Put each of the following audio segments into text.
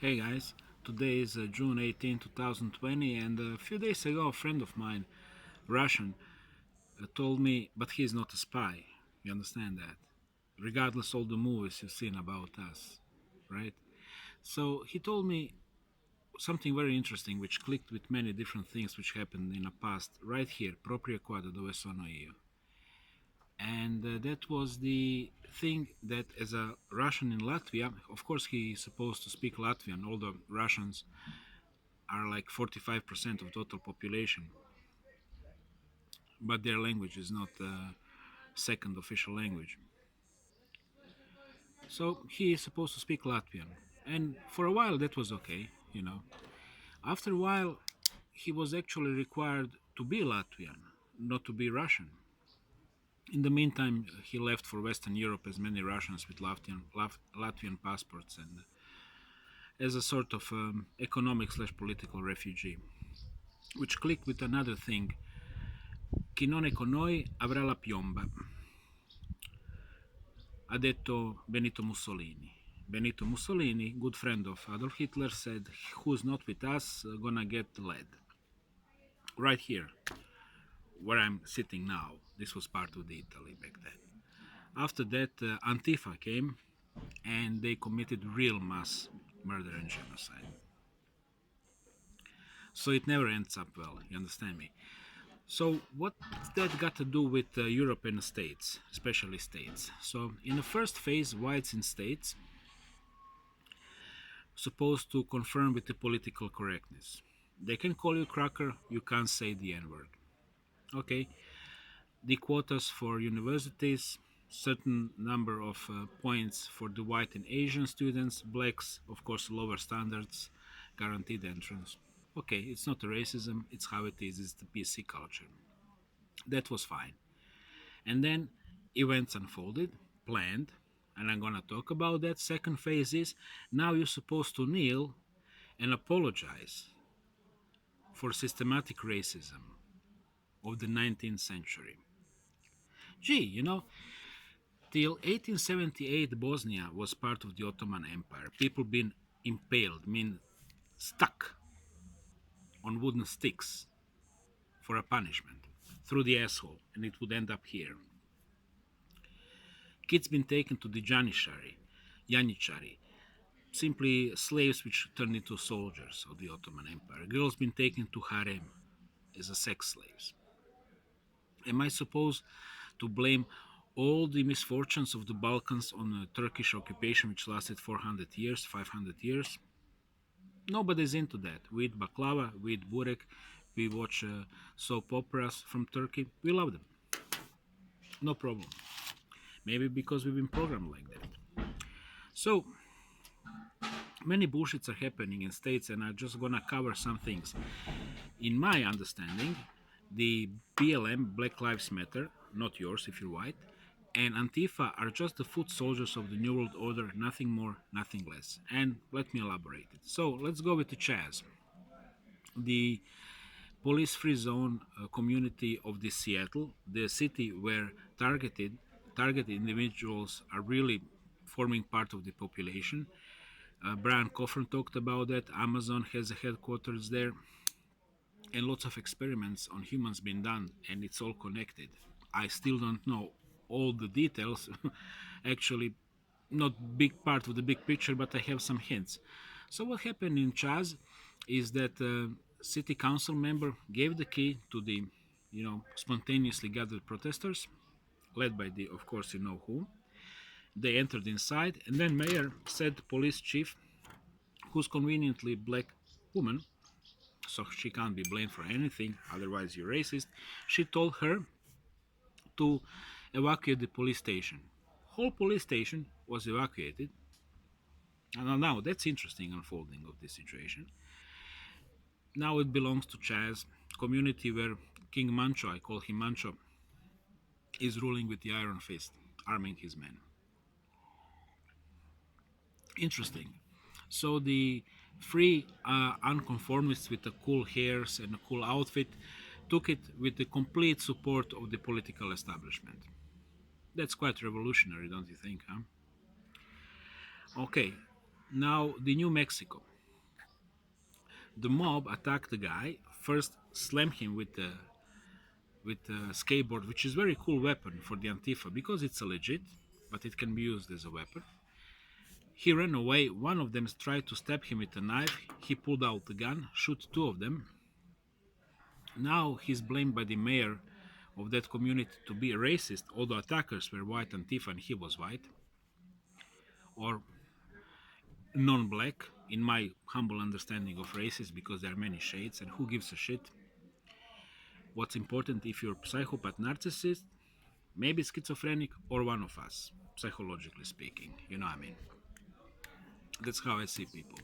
Hey guys, today is June 18, 2020, and a few days ago, a friend of mine, Russian, told me, but he's not a spy. You understand that? Regardless all the movies you've seen about us, right? So he told me something very interesting, which clicked with many different things which happened in the past, right here, proprio qua da dove sono io. And that was the thing that as a Russian in Latvia, of course he's supposed to speak Latvian, all the Russians are like 45% of total population, but their language is not the second official language. So he is supposed to speak Latvian, and for a while that was okay. After a while, he was actually required to be Latvian, not to be Russian. In the meantime, he left for Western Europe as many Russians with Latvian passports and as a sort of economic/political refugee, which clicked with another thing. Chi non è con noi avrà la piomba, ha detto Benito Mussolini. Benito Mussolini, good friend of Adolf Hitler, said, "Who's not with us gonna get lead." Right here, where I'm sitting now. This was part of the Italy back then. After that, Antifa came and they committed real mass murder and genocide. So it never ends up well, you understand me? So what that got to do with Europe and the states, especially states? So in the first phase, whites in states supposed to confirm with the political correctness. They can call you cracker, you can't say the N-word. Okay, the quotas for universities, certain number of points for the white and Asian students, blacks, of course, lower standards, guaranteed entrance. Okay, it's not a racism, it's how it is, it's the PC culture. That was fine. And then events unfolded, planned, and I'm gonna talk about that. Second phase is now you're supposed to kneel and apologize for systematic racism of the 19th century. Gee, till 1878 Bosnia was part of the Ottoman Empire. People been impaled, mean stuck on wooden sticks for a punishment through the asshole, and it would end up here. Kids been taken to the Janitshari, simply slaves which turned into soldiers of the Ottoman Empire. Girls been taken to harem as a sex slaves. Am I supposed to blame all the misfortunes of the Balkans on the Turkish occupation which lasted 400 years, 500 years? Nobody's into that. We eat baklava, we eat burek, we watch soap operas from Turkey. We love them. No problem. Maybe because we've been programmed like that. So, many bullshits are happening in states, and I'm just gonna cover some things. In my understanding, the BLM, Black Lives Matter, not yours if you're white, and Antifa are just the foot soldiers of the New World Order, nothing more, nothing less. And let me elaborate it. So let's go with the CHAZ, the police-free zone community of the Seattle, the city where targeted individuals are really forming part of the population. Brian Coffin talked about that. Amazon has a headquarters there, and lots of experiments on humans been done, and it's all connected. I still don't know all the details. Actually, not big part of the big picture, but I have some hints. So what happened in Chaz is that city council member gave the key to the, spontaneously gathered protesters, led by the, of course, you know who. They entered inside, and then mayor said police chief, who's conveniently black woman, so she can't be blamed for anything, otherwise you're racist. She told her to evacuate the police station. Whole police station was evacuated. And now that's interesting unfolding of this situation. Now it belongs to Chaz, community where King Mancho, I call him Mancho, is ruling with the iron fist, arming his men. Interesting. So the free unconformists with the cool hairs and a cool outfit took it with the complete support of the political establishment. That's quite revolutionary, don't you think, huh? Okay, now the New Mexico. The mob attacked the guy, first slammed him with a skateboard, which is a very cool weapon for the Antifa because it's a legit, but it can be used as a weapon. He ran away. One of them tried to stab him with a knife. He pulled out the gun, shoot two of them. Now he's blamed by the mayor of that community to be a racist, although attackers were white Antifa and he was white, or non-black, in my humble understanding of races, because there are many shades, and who gives a shit? What's important if you're a psychopath, narcissist, maybe schizophrenic, or one of us, psychologically speaking. You know what I mean? That's how I see people.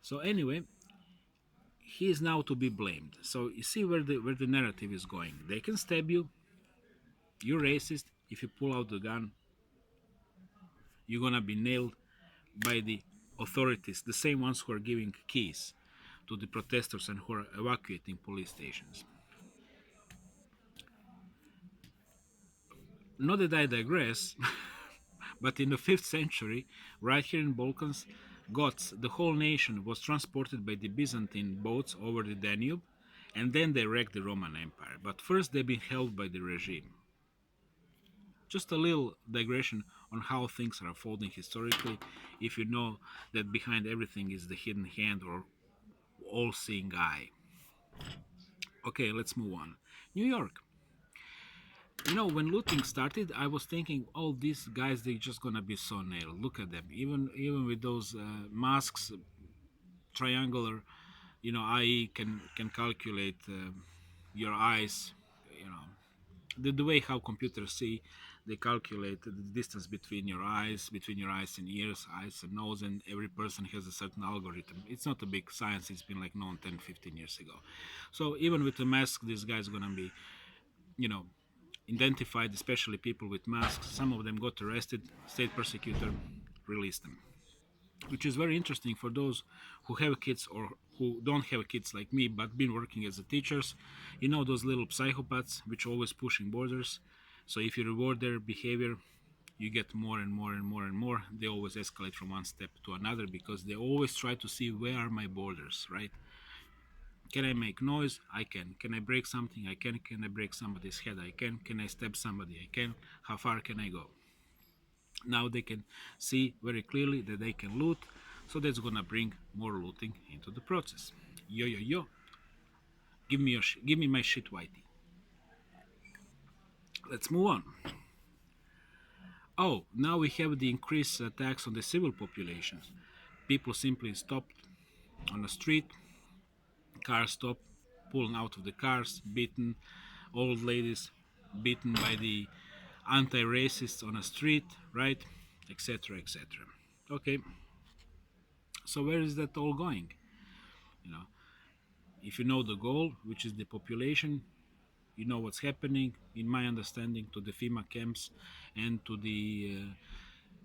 So anyway, he is now to be blamed. So you see where the narrative is going. They can stab you. You're racist. If you pull out the gun, you're gonna be nailed by the authorities, the same ones who are giving keys to the protesters and who are evacuating police stations. Not that I digress, but in the 5th century, right here in Balkans, Goths, the whole nation was transported by the Byzantine boats over the Danube, and then they wrecked the Roman Empire. But first they've been held by the regime. Just a little digression on how things are unfolding historically, if you know that behind everything is the hidden hand or all-seeing eye. Okay, let's move on. New York. When looting started, I was thinking, oh, these guys, they're just gonna be so nailed. Look at them. Even with those masks, triangular, IE can calculate your eyes. You know, the way how computers see, they calculate the distance between your eyes and ears, eyes and nose, and every person has a certain algorithm. It's not a big science. It's been like known 10, 15 years ago. So even with the mask, this guy's gonna be, you know, identified, especially people with masks. Some of them got arrested. State persecutor released them, which is very interesting for those who have kids or who don't have kids like me but been working as a teachers. Those little psychopaths which are always pushing borders. So if you reward their behavior, you get more and more and more and more. They always escalate from one step to another because they always try to see where are my borders, right? Can I make noise? I can. Can I break something? I can. Can I break somebody's head? I can. Can I stab somebody? I can. How far can I go? Now they can see very clearly that they can loot, so that's gonna bring more looting into the process. Yo yo yo, give me my shit, Whitey. Let's move on. Oh, now we have the increased attacks on the civil populations. People simply stopped on the street, cars stopped, pulling out of the cars, beaten, old ladies beaten by the anti-racists on a street, right, etc., etc. Okay, so where is that all going? You know, if you know the goal, which is the population, you know what's happening. In my understanding, to the FEMA camps and to the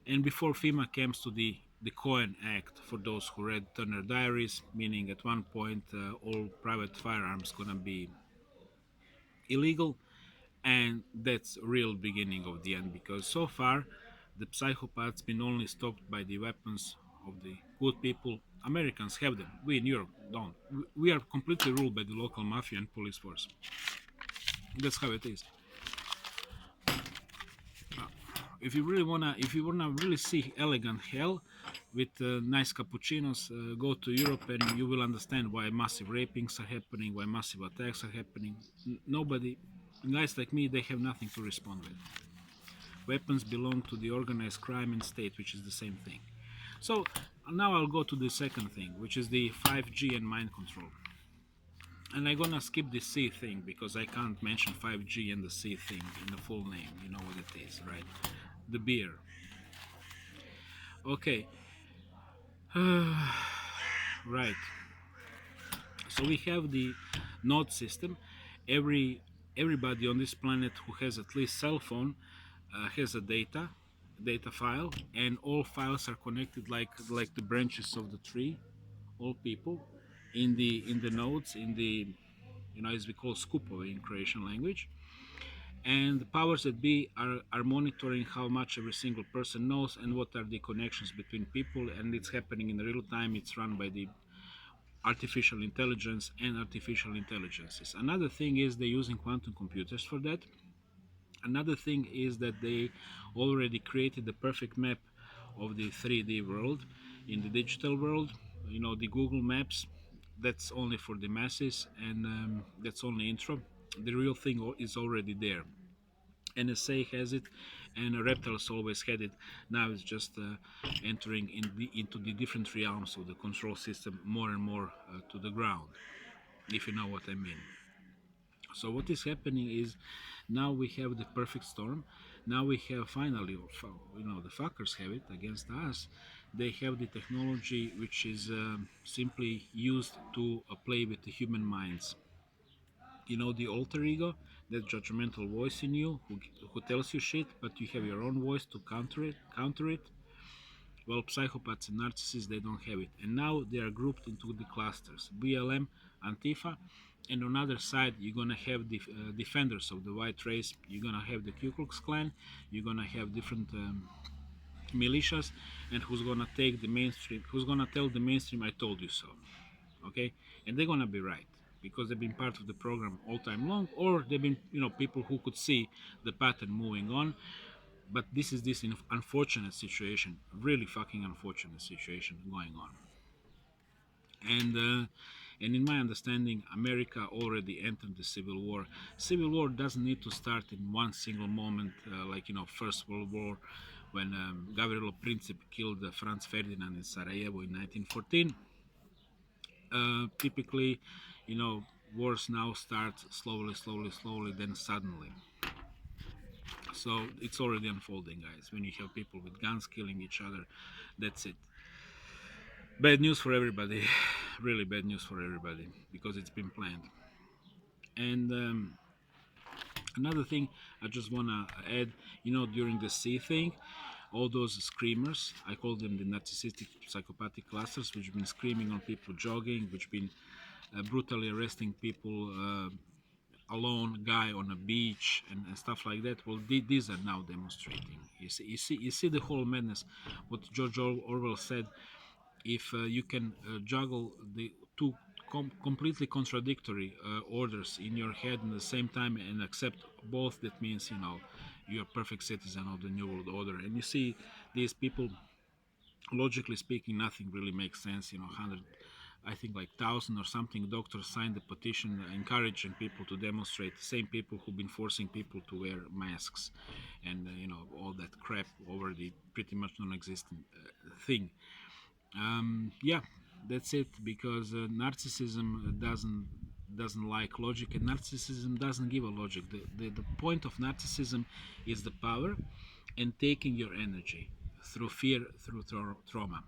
and before FEMA camps to the Cohen Act for those who read Turner Diaries, meaning at one point all private firearms gonna be illegal, and that's real beginning of the end because so far the psychopaths been only stopped by the weapons of the good people. Americans have them. We in Europe don't. We are completely ruled by the local mafia and police force. That's how it is. If you wanna really see elegant hell with nice cappuccinos, go to Europe and you will understand why massive rapings are happening, why massive attacks are happening. Nobody, guys like me, they have nothing to respond with. Weapons belong to the organized crime and state, which is the same thing. So now I'll go to the second thing, which is the 5G and mind control. And I'm gonna skip the C thing because I can't mention 5G and the C thing in the full name. You know what it is, right? The beer. Okay. Right. So we have the node system. Everybody on this planet who has at least cell phone has a data file, and all files are connected like the branches of the tree. All people in the nodes in the as we call skupove in Croatian language. And the powers that be are monitoring how much every single person knows and what are the connections between people, and it's happening in real time. It's run by the artificial intelligence and artificial intelligences. Another thing is they're using quantum computers for that. Another thing is that they already created the perfect map of the 3D world in the digital world. The Google Maps, that's only for the masses, and that's only intro. The real thing is already there. NSA has it, and Reptiles always had it. Now it's just entering into the different realms of the control system more and more to the ground, if you know what I mean. So what is happening is now we have the perfect storm. Now we have finally, the fuckers have it against us. They have the technology which is simply used to play with the human minds. The alter ego, that judgmental voice in you who tells you shit, but you have your own voice to counter it. Well, psychopaths and narcissists, they don't have it. And now they are grouped into the clusters: BLM, Antifa, and on the other side, you're gonna have the defenders of the white race. You're gonna have the Ku Klux Klan. You're gonna have different militias, and who's gonna take the mainstream? Who's gonna tell the mainstream, "I told you so"? Okay, and they're gonna be right because they've been part of the program all time long, or they've been, people who could see the pattern moving on. But this unfortunate situation, really fucking unfortunate situation going on. And in my understanding, America already entered the civil war. Civil war doesn't need to start in one single moment, like First World War, when Gavrilo Princip killed Franz Ferdinand in Sarajevo in 1914. Typically, wars now start slowly, slowly, slowly, then suddenly. So it's already unfolding, guys. When you have people with guns killing each other, that's it. Bad news for everybody. Really bad news for everybody because it's been planned. And another thing I just want to add, during the C thing, all those screamers, I call them the narcissistic psychopathic clusters, which have been screaming on people jogging, which have been brutally arresting people, alone guy on a beach, and stuff like that. Well, these are now demonstrating. You see the whole madness. What George Orwell said: if you can juggle the two completely contradictory orders in your head at the same time and accept both, that means you're a perfect citizen of the new world order. And you see these people, logically speaking, nothing really makes sense. 100, I think, like 1,000 or something doctors signed the petition encouraging people to demonstrate. The same people who've been forcing people to wear masks and all that crap over the pretty much non-existent thing. Yeah, that's it. Because narcissism doesn't like logic, and narcissism doesn't give a logic. The point of narcissism is the power and taking your energy through fear, through trauma.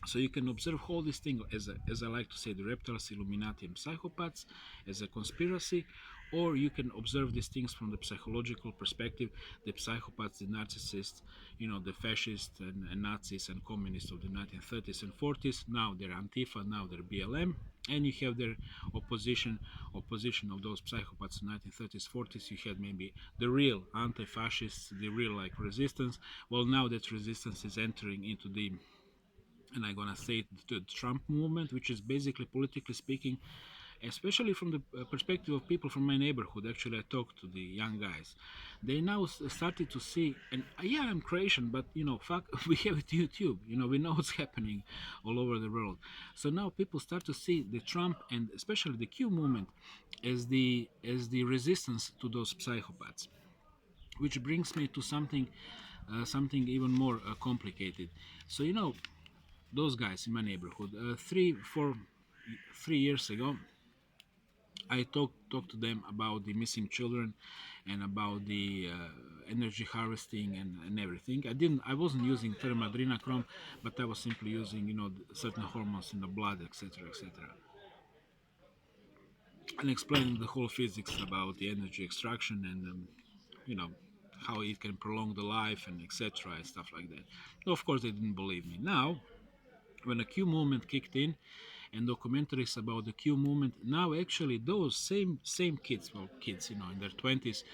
So you can observe all this thing as I like to say, the reptiles, Illuminati, and psychopaths as a conspiracy, or you can observe these things from the psychological perspective: the psychopaths, the narcissists, the fascists and Nazis and communists of the 1930s and 40s. Now they're Antifa, now they're BLM, and you have their opposition of those psychopaths in 1930s, 40s. You had maybe the real anti-fascists, the real resistance. Well, now that resistance is entering into the, and I'm gonna say, the Trump movement, which is basically, politically speaking, especially from the perspective of people from my neighborhood. Actually, I talked to the young guys. They now started to see, and yeah, I'm Croatian, but fuck, we have it YouTube. We know what's happening all over the world. So now people start to see the Trump and especially the Q movement as the resistance to those psychopaths, which brings me to something even more complicated. So those guys in my neighborhood, 3 years ago, I talked to them about the missing children and about the energy harvesting and everything. I wasn't using term adrenochrome, but I was simply using certain hormones in the blood, etc., etc., and explaining the whole physics about the energy extraction and you know how it can prolong the life and etc. and stuff like that. Of course, they didn't believe me. Now, when the Q movement kicked in and documentaries about the Q movement, now actually those same kids, well, kids, in their 20s,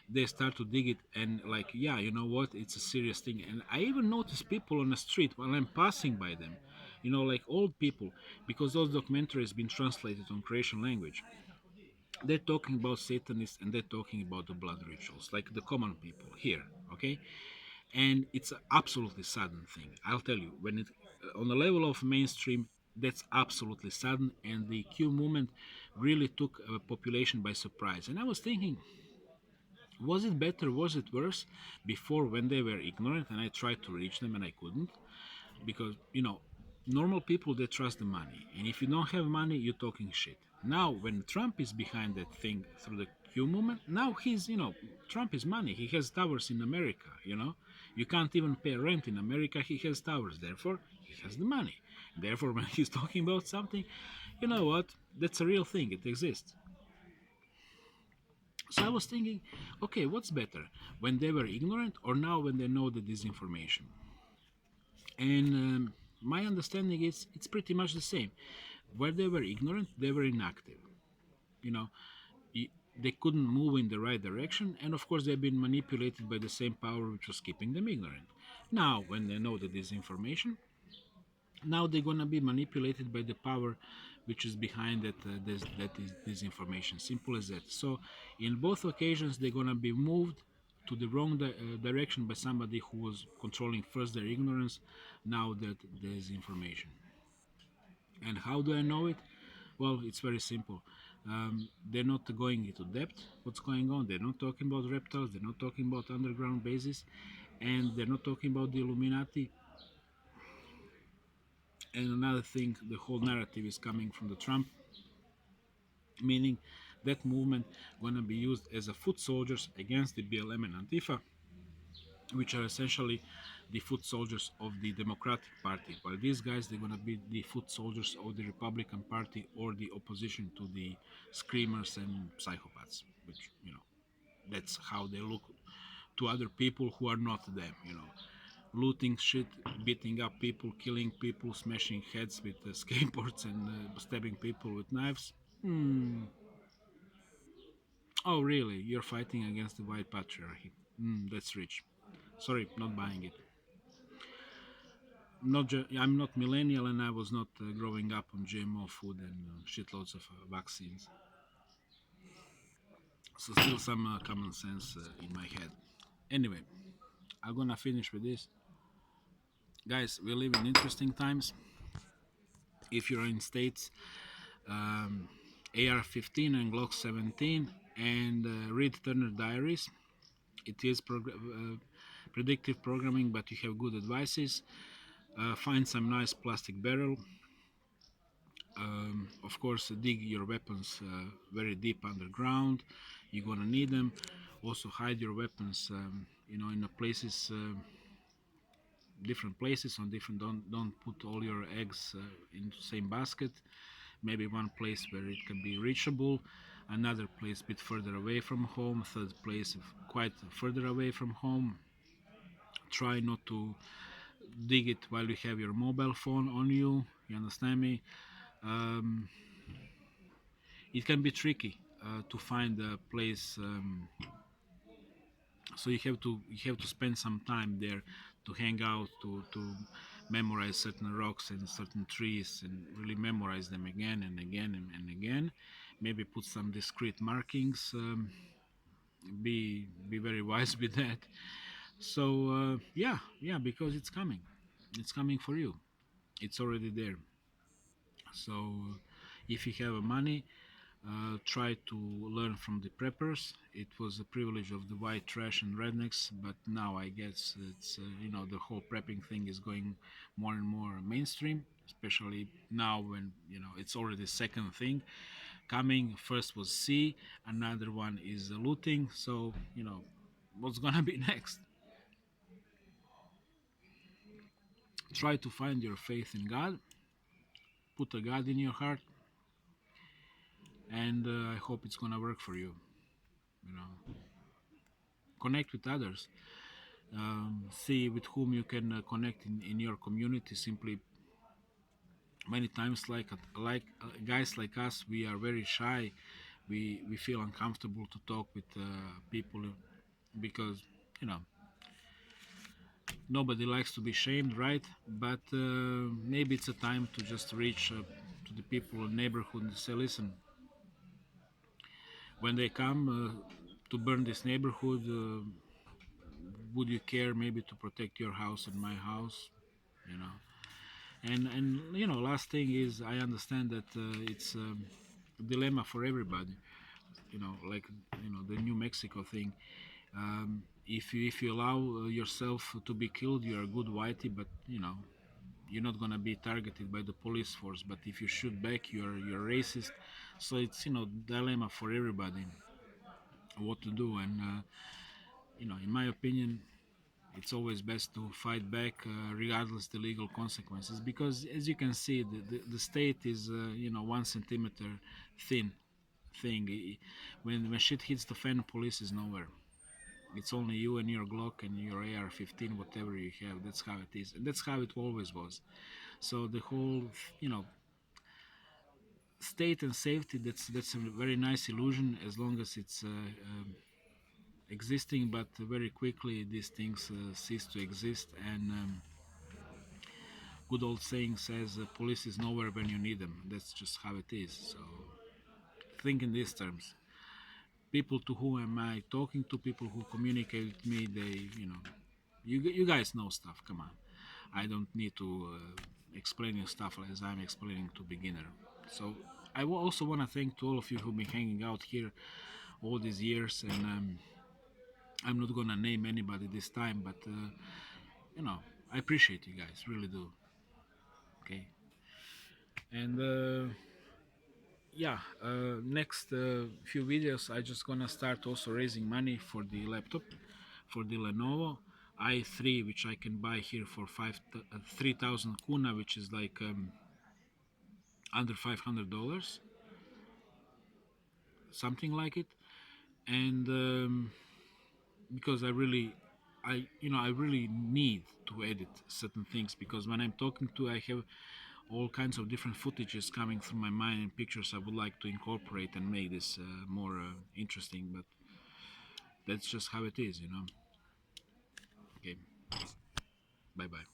they start to dig it and like, yeah, you know what, it's a serious thing. And I even notice people on the street while I'm passing by them, like old people, because those documentaries been translated on Croatian language. They're talking about Satanists and they're talking about the blood rituals, like the common people here, okay? And it's an absolutely sudden thing. I'll tell you, when it on the level of mainstream, that's absolutely sudden, and the Q movement really took a population by surprise. And I was thinking, was it better, was it worse before when they were ignorant and I tried to reach them and I couldn't? Because normal people, they trust the money, and if you don't have money, you're talking shit. Now when Trump is behind that thing through the Q movement, now he's Trump is money. He has towers in America. You can't even pay rent in America. He has towers, therefore he has the money. Therefore when he's talking about something, you know what, that's a real thing, it exists. So I was thinking, okay, what's better, when they were ignorant or now when they know the disinformation? And my understanding is it's pretty much the same. Where they were ignorant, they were inactive. You know, they couldn't move in the right direction, and of course, they've been manipulated by the same power which was keeping them ignorant. Now, when they know the disinformation, now they're gonna be manipulated by the power which is behind that is disinformation. Simple as that. So, in both occasions, they're gonna be moved to the wrong direction by somebody who was controlling first their ignorance, now that there's information. And how do I know it? Well, it's very simple. They're not going into depth what's going on. They're not talking about reptiles. They're not talking about underground bases, and they're not talking about the Illuminati. And another thing, the whole narrative is coming from the Trump, meaning that movement gonna be used as a foot soldiers against the BLM and Antifa, which are essentially the foot soldiers of the Democratic Party, while these guys, they're going to be the foot soldiers of the Republican Party or the opposition to the screamers and psychopaths, which that's how they look to other people who are not them. Looting shit, beating up people, killing people, smashing heads with skateboards, and stabbing people with knives. Oh, really? You're fighting against the white patriarchy? That's rich. Sorry, not buying it. I'm not millennial, and I was not growing up on GMO food and shitloads of vaccines. So still some common sense in my head. Anyway, I'm gonna finish with this, guys. We live in interesting times. If you're in states, AR-15 and Glock 17, and read Turner Diaries. It is predictive programming, but you have good advices. Find some nice plastic barrel. Of course, dig your weapons very deep underground. You're gonna need them. Also, hide your weapons, in a places, different places on different. Don't put all your eggs into the same basket. Maybe one place where it can be reachable, another place a bit further away from home, third place quite further away from home. Try not to dig it while you have your mobile phone on you. You understand me? Um, it can be tricky to find a place, so you have to spend some time there to hang out, to memorize certain rocks and certain trees and really memorize them again and again and again. Maybe put some discrete markings. Be very wise with that. So yeah, because it's coming for you. It's already there. So if you have money, try to learn from the preppers. It was a privilege of the white trash and rednecks, but now I guess it's the whole prepping thing is going more and more mainstream, especially now when it's already the second thing coming. First was C, another one is looting. So what's gonna be next? Try to find your faith in God. Put a God in your heart, and I hope it's gonna work for you. You know, connect with others. See with whom you can connect in your community. Simply, many times, like guys like us, we are very shy. We feel uncomfortable to talk with people because you know Nobody likes to be shamed, right? But maybe it's a time to just reach to the people in the neighborhood and say, listen, when they come to burn this neighborhood, would you care maybe to protect your house and my house? You know, and last thing is I understand that it's a dilemma for everybody. Like the New Mexico thing. If you allow yourself to be killed, you're a good whitey, but you're not gonna be targeted by the police force. But if you shoot back, you're racist. So it's dilemma for everybody what to do. And in my opinion, it's always best to fight back regardless the legal consequences, because as you can see, the state is 1 centimeter thin thing. When shit hits the fan, police is nowhere. It's only you and your Glock and your AR-15, whatever you have. That's how it is, and that's how it always was. So the whole, state and safety, that's a very nice illusion as long as it's existing. But very quickly these things cease to exist, and good old saying says police is nowhere when you need them. That's just how it is. So think in these terms. People to whom am I talking to, people who communicate with me, they, you guys know stuff. Come on, I don't need to explain you stuff as I'm explaining to beginner. So I also want to thank to all of you who've been hanging out here all these years, and I'm not gonna name anybody this time, but I appreciate you guys, really do. Okay, and yeah, next few videos I just gonna start also raising money for the laptop, for the Lenovo i3, which I can buy here for 3,000 kuna, which is like under $500, something like it. And because I really need to edit certain things, because when I'm talking to, I have all kinds of different footages coming through my mind and pictures I would like to incorporate and make this more interesting. But that's just how it is. Okay, bye bye.